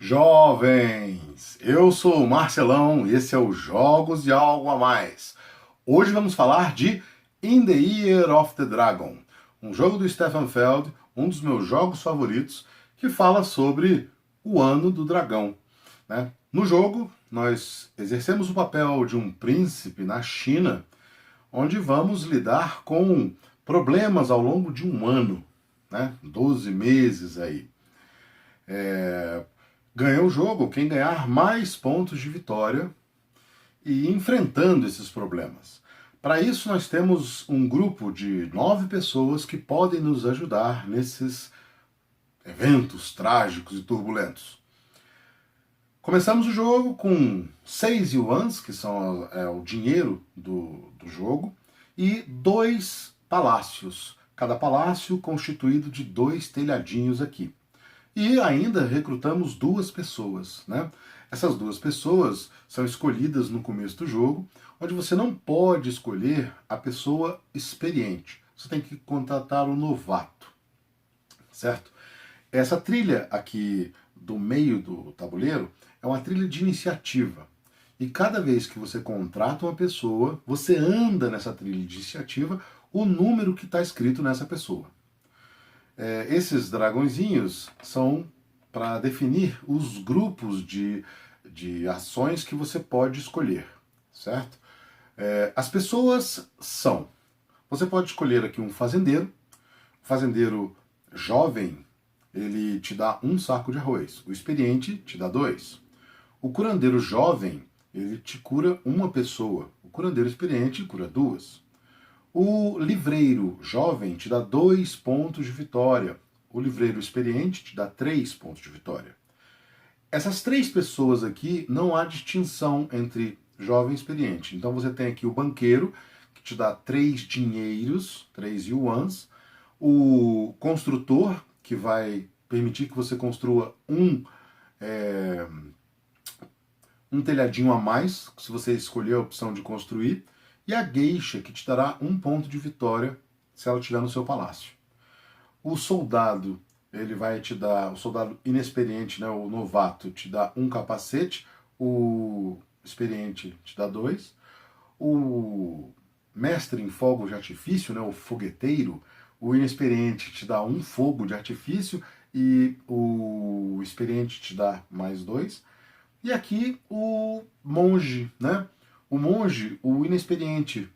Jovens, eu sou o Marcelão e esse é o Jogos de Algo a Mais. Hoje vamos falar de In the Year of the Dragon, um jogo do Stefan Feld, um dos meus jogos favoritos, que fala sobre o ano do dragão, né? No jogo, nós exercemos o papel de um príncipe na China, onde vamos lidar com problemas ao longo de um ano, né? 12 meses aí. Ganha o jogo quem ganhar mais pontos de vitória e enfrentando esses problemas. Para isso, nós temos um grupo de 9 pessoas que podem nos ajudar nesses eventos trágicos e turbulentos. Começamos o jogo com 6 yuans, que são o dinheiro do jogo, e 2 palácios, cada palácio constituído de 2 telhadinhos aqui. E ainda recrutamos 2 pessoas, né? Essas 2 pessoas são escolhidas no começo do jogo, onde você não pode escolher a pessoa experiente. Você tem que contratar o novato, certo? Essa trilha aqui do meio do tabuleiro é uma trilha de iniciativa. E cada vez que você contrata uma pessoa, você anda nessa trilha de iniciativa o número que está escrito nessa pessoa. Esses dragõezinhos são para definir os grupos de ações que você pode escolher, certo? As pessoas são... Você pode escolher aqui um fazendeiro jovem, ele te dá 1 saco de arroz, o experiente te dá 2. O curandeiro jovem, ele te cura 1 pessoa, o curandeiro experiente cura 2. O livreiro jovem te dá 2 pontos de vitória. O livreiro experiente te dá 3 pontos de vitória. Essas 3 pessoas aqui, não há distinção entre jovem e experiente. Então você tem aqui o banqueiro, que te dá 3 dinheiros, 3 yuans. O construtor, que vai permitir que você construa um telhadinho a mais, se você escolher a opção de construir. E a geisha, que te dará 1 ponto de vitória se ela estiver no seu palácio. O soldado, ele vai te dar, o soldado inexperiente, né, o novato, te dá 1 capacete, o experiente te dá 2. O mestre em fogo de artifício, né, o fogueteiro, o inexperiente te dá 1 fogo de artifício e o experiente te dá mais 2. E aqui o monge, né? O monge, o inexperiente,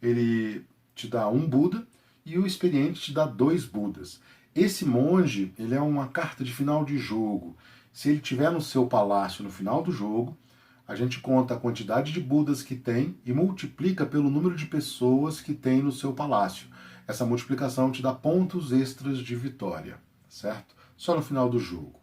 ele te dá 1 Buda e o experiente te dá 2 Budas. Esse monge, ele é uma carta de final de jogo. Se ele estiver no seu palácio no final do jogo, a gente conta a quantidade de Budas que tem e multiplica pelo número de pessoas que tem no seu palácio. Essa multiplicação te dá pontos extras de vitória, certo? Só no final do jogo.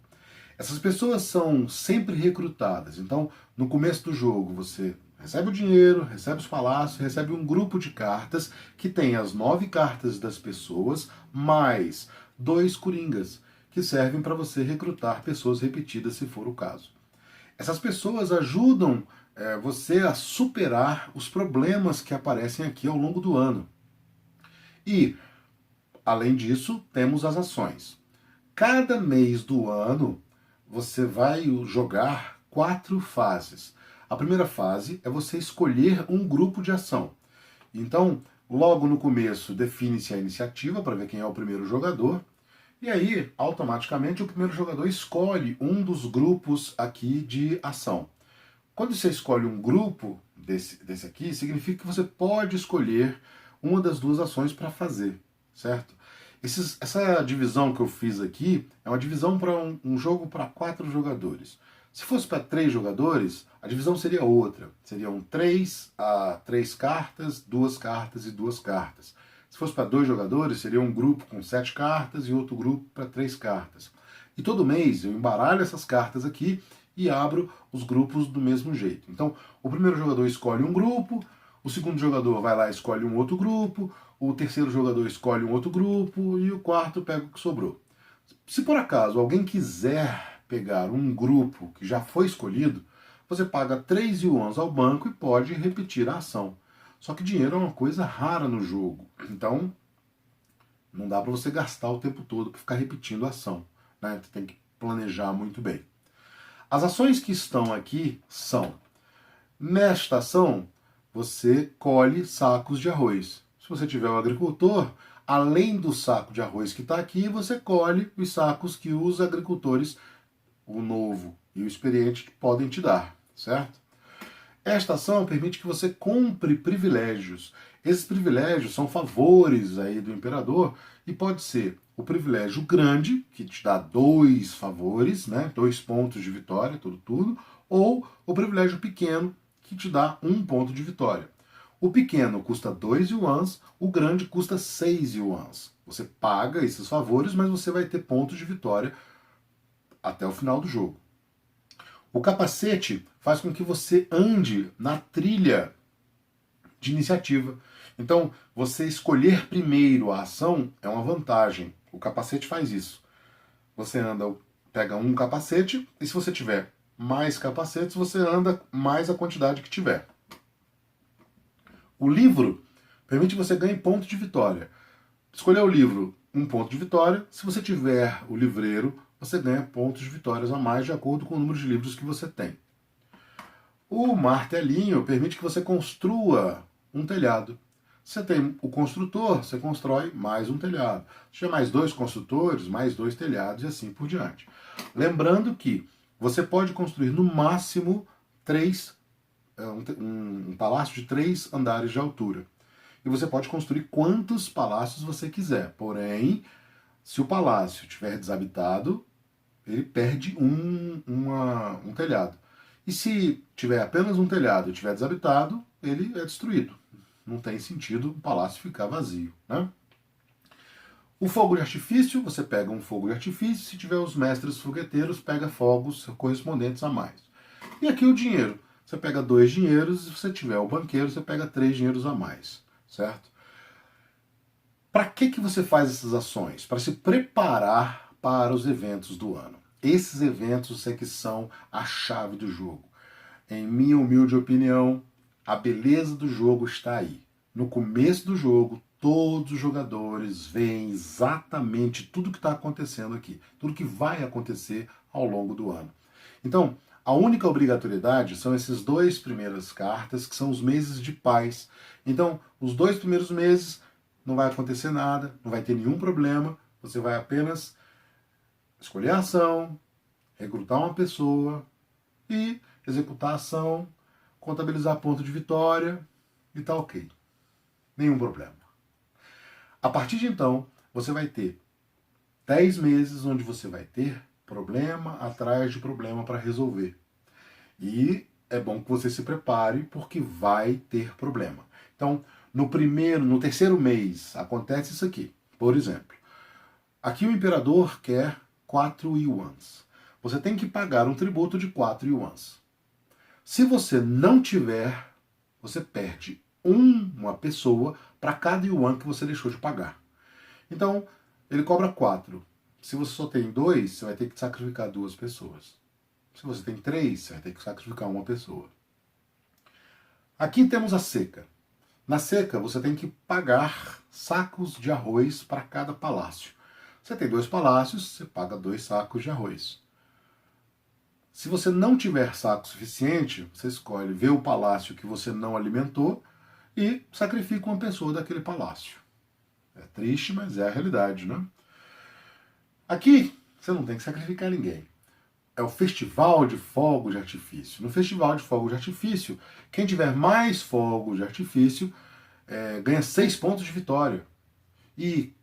Essas pessoas são sempre recrutadas, então no começo do jogo você recebe o dinheiro, recebe os palácios, recebe um grupo de cartas que tem as 9 cartas das pessoas, mais 2 coringas, que servem para você recrutar pessoas repetidas se for o caso. Essas pessoas ajudam você a superar os problemas que aparecem aqui ao longo do ano. E, além disso, temos as ações. Cada mês do ano, você vai jogar 4 fases. A primeira fase é você escolher um grupo de ação. Então, logo no começo, define-se a iniciativa para ver quem é o primeiro jogador. E aí, automaticamente, o primeiro jogador escolhe um dos grupos aqui de ação. Quando você escolhe um grupo desse aqui, significa que você pode escolher uma das 2 ações para fazer, certo? Essa divisão que eu fiz aqui é uma divisão para um jogo para 4 jogadores. Se fosse para 3 jogadores, a divisão seria outra. Seriam 3 cartas, 2 cartas e 2 cartas. Se fosse para 2 jogadores, seria um grupo com 7 cartas e outro grupo para 3 cartas. E todo mês eu embaralho essas cartas aqui e abro os grupos do mesmo jeito. Então, o primeiro jogador escolhe um grupo, o segundo jogador vai lá e escolhe um outro grupo, o terceiro jogador escolhe um outro grupo e o quarto pega o que sobrou. Se por acaso alguém quiser pegar um grupo que já foi escolhido, você paga 3 yuans ao banco e pode repetir a ação. Só que dinheiro é uma coisa rara no jogo, então não dá para você gastar o tempo todo para ficar repetindo a ação, né? Você tem que planejar muito bem. As ações que estão aqui são: nesta ação, você colhe sacos de arroz. Se você tiver um agricultor, além do saco de arroz que está aqui, você colhe os sacos que os agricultores, o novo e o experiente, podem te dar, certo? Esta ação permite que você compre privilégios. Esses privilégios são favores aí do imperador e pode ser o privilégio grande, que te dá 2 favores, né, 2 pontos de vitória, tudo, ou o privilégio pequeno, que te dá 1 ponto de vitória. O pequeno custa 2 yuans, o grande custa 6 yuans. Você paga esses favores, mas você vai ter pontos de vitória até o final do jogo. O capacete faz com que você ande na trilha de iniciativa. Então, você escolher primeiro a ação é uma vantagem. O capacete faz isso. Você pega um capacete, e se você tiver mais capacetes, você anda mais a quantidade que tiver. O livro permite que você ganhe ponto de vitória. Escolher o livro, 1 ponto de vitória. Se você tiver o livreiro, você ganha pontos de vitórias a mais de acordo com o número de livros que você tem. O martelinho permite que você construa um telhado. Você tem o construtor, você constrói mais um telhado. Se tiver mais 2 construtores, mais 2 telhados e assim por diante. Lembrando que você pode construir no máximo um palácio de 3 andares de altura. E você pode construir quantos palácios você quiser. Porém, se o palácio estiver desabitado, ele perde um telhado. E se tiver apenas um telhado e estiver desabitado, ele é destruído. Não tem sentido o palácio ficar vazio, né? O fogo de artifício, você pega um fogo de artifício, se tiver os mestres fogueteiros, pega fogos correspondentes a mais. E aqui o dinheiro. Você pega 2 dinheiros, e se você tiver o banqueiro, você pega 3 dinheiros a mais, certo? Para que você faz essas ações? Para se preparar para os eventos do ano. Esses eventos é que são a chave do jogo. Em minha humilde opinião, a beleza do jogo está aí. No começo do jogo, todos os jogadores veem exatamente tudo que está acontecendo aqui, tudo que vai acontecer ao longo do ano. Então, a única obrigatoriedade são esses 2 primeiras cartas, que são os meses de paz. Então, os 2 primeiros meses não vai acontecer nada, não vai ter nenhum problema, você vai apenas escolher a ação, recrutar uma pessoa e executar a ação, contabilizar ponto de vitória e tá ok. Nenhum problema. A partir de então, você vai ter 10 meses onde você vai ter problema atrás de problema para resolver. E é bom que você se prepare porque vai ter problema. Então, no terceiro mês, acontece isso aqui. Por exemplo, aqui o imperador quer 4 yuans. Você tem que pagar um tributo de 4 yuans. Se você não tiver, você perde uma pessoa para cada yuan que você deixou de pagar. Então, ele cobra 4. Se você só tem 2, você vai ter que sacrificar 2 pessoas. Se você tem 3, você vai ter que sacrificar 1 pessoa. Aqui temos a seca. Na seca, você tem que pagar sacos de arroz para cada palácio. Você tem 2 palácios, você paga 2 sacos de arroz. Se você não tiver saco suficiente, você escolhe ver o palácio que você não alimentou e sacrifica uma pessoa daquele palácio. É triste, mas é a realidade, né? Aqui, você não tem que sacrificar ninguém. É o Festival de Fogos de Artifício. No Festival de Fogos de Artifício, quem tiver mais fogos de artifício ganha 6 pontos de vitória e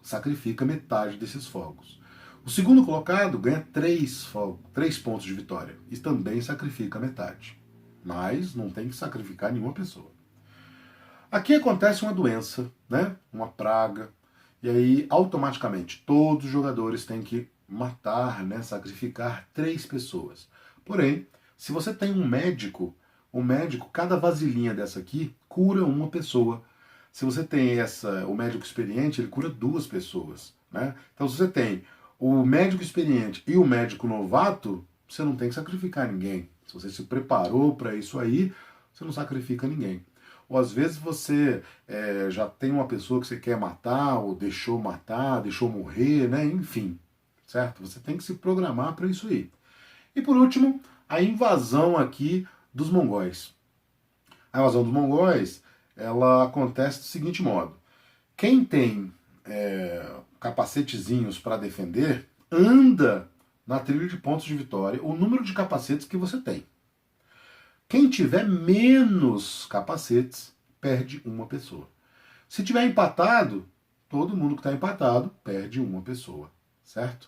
sacrifica metade desses fogos. O segundo colocado ganha 3 pontos de vitória e também sacrifica metade. Mas não tem que sacrificar nenhuma pessoa. Aqui acontece uma doença, né? Uma praga, e aí automaticamente todos os jogadores têm que matar, né? Sacrificar 3 pessoas. Porém, se você tem um médico, o médico, cada vasilhinha dessa aqui cura uma pessoa. Se você tem o médico experiente, ele cura 2 pessoas, né? Então, se você tem o médico experiente e o médico novato, você não tem que sacrificar ninguém. Se você se preparou para isso aí, você não sacrifica ninguém. Ou às vezes você já tem uma pessoa que você quer matar, ou deixou matar, deixou morrer, né? Enfim, certo? Você tem que se programar para isso aí. E por último, a invasão aqui dos mongóis. A invasão dos mongóis, ela acontece do seguinte modo. Quem tem capacetezinhos para defender, anda na trilha de pontos de vitória o número de capacetes que você tem. Quem tiver menos capacetes, perde uma pessoa. Se tiver empatado, todo mundo que está empatado perde uma pessoa, certo?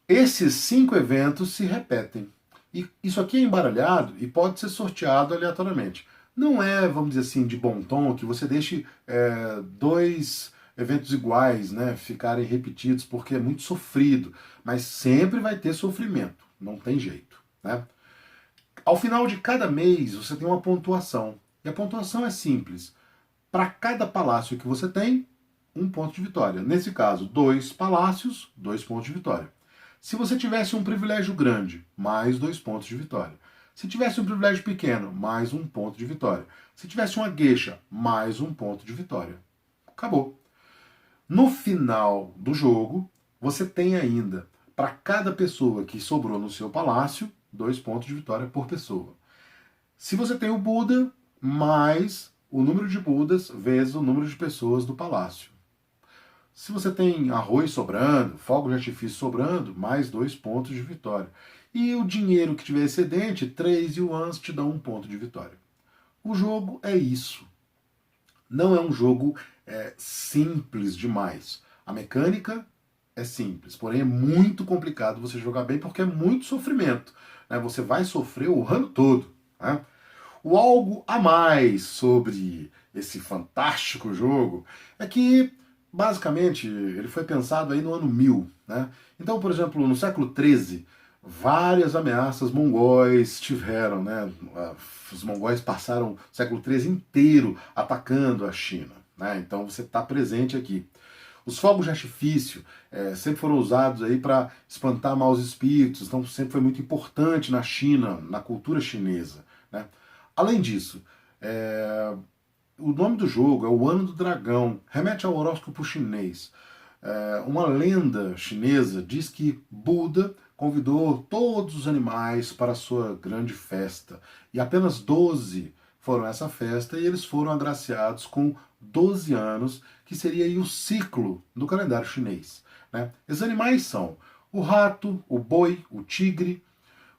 Esses 5 eventos se repetem. E isso aqui é embaralhado e pode ser sorteado aleatoriamente. Não é, vamos dizer assim, de bom tom que você deixe 2 eventos iguais, né, ficarem repetidos, porque é muito sofrido. Mas sempre vai ter sofrimento, não tem jeito, né? Ao final de cada mês, você tem uma pontuação. E a pontuação é simples. Para cada palácio que você tem, 1 ponto de vitória. Nesse caso, 2 palácios, 2 pontos de vitória. Se você tivesse um privilégio grande, mais 2 pontos de vitória. Se tivesse um privilégio pequeno, mais 1 ponto de vitória. Se tivesse uma gueixa, mais 1 ponto de vitória. Acabou. No final do jogo, você tem ainda, para cada pessoa que sobrou no seu palácio, 2 pontos de vitória por pessoa. Se você tem o Buda, mais o número de Budas vezes o número de pessoas do palácio. Se você tem arroz sobrando, fogo de artifício sobrando, mais 2 pontos de vitória. E o dinheiro que tiver excedente, 3 yuans te dão 1 ponto de vitória. O jogo é isso. Não é um jogo simples demais. A mecânica é simples, porém é muito complicado você jogar bem porque é muito sofrimento, né? Você vai sofrer o ano todo, né? O algo a mais sobre esse fantástico jogo é que, basicamente, ele foi pensado aí no ano 1000, né? Então, por exemplo, no século XIII, várias ameaças mongóis tiveram, né? Os mongóis passaram o século XIII inteiro atacando a China, né? Então você está presente aqui. Os fogos de artifício sempre foram usados aí para espantar maus espíritos, então sempre foi muito importante na China, na cultura chinesa, né? Além disso, o nome do jogo é o Ano do Dragão, remete ao horóscopo chinês. Uma lenda chinesa diz que Buda convidou todos os animais para a sua grande festa, e apenas 12 foram a essa festa, e eles foram agraciados com 12 anos, que seria aí o ciclo do calendário chinês, né? Esses animais são o rato, o boi, o tigre,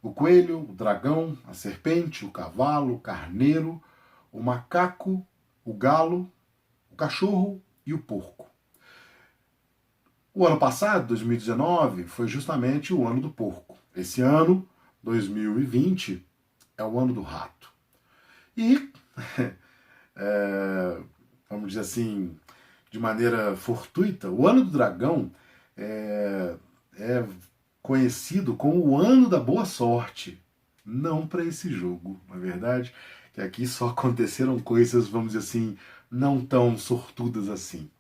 o coelho, o dragão, a serpente, o cavalo, o carneiro, o macaco, o galo, o cachorro e o porco. O ano passado, 2019, foi justamente o ano do porco. Esse ano, 2020, é o ano do rato. E, vamos dizer assim, de maneira fortuita, o ano do dragão é conhecido como o ano da boa sorte. Não para esse jogo, na verdade, que aqui só aconteceram coisas, vamos dizer assim, não tão sortudas assim.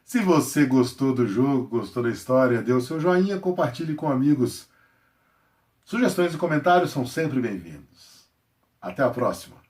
Se você gostou do jogo, gostou da história, dê o seu joinha, compartilhe com amigos. Sugestões e comentários são sempre bem-vindos. Até a próxima!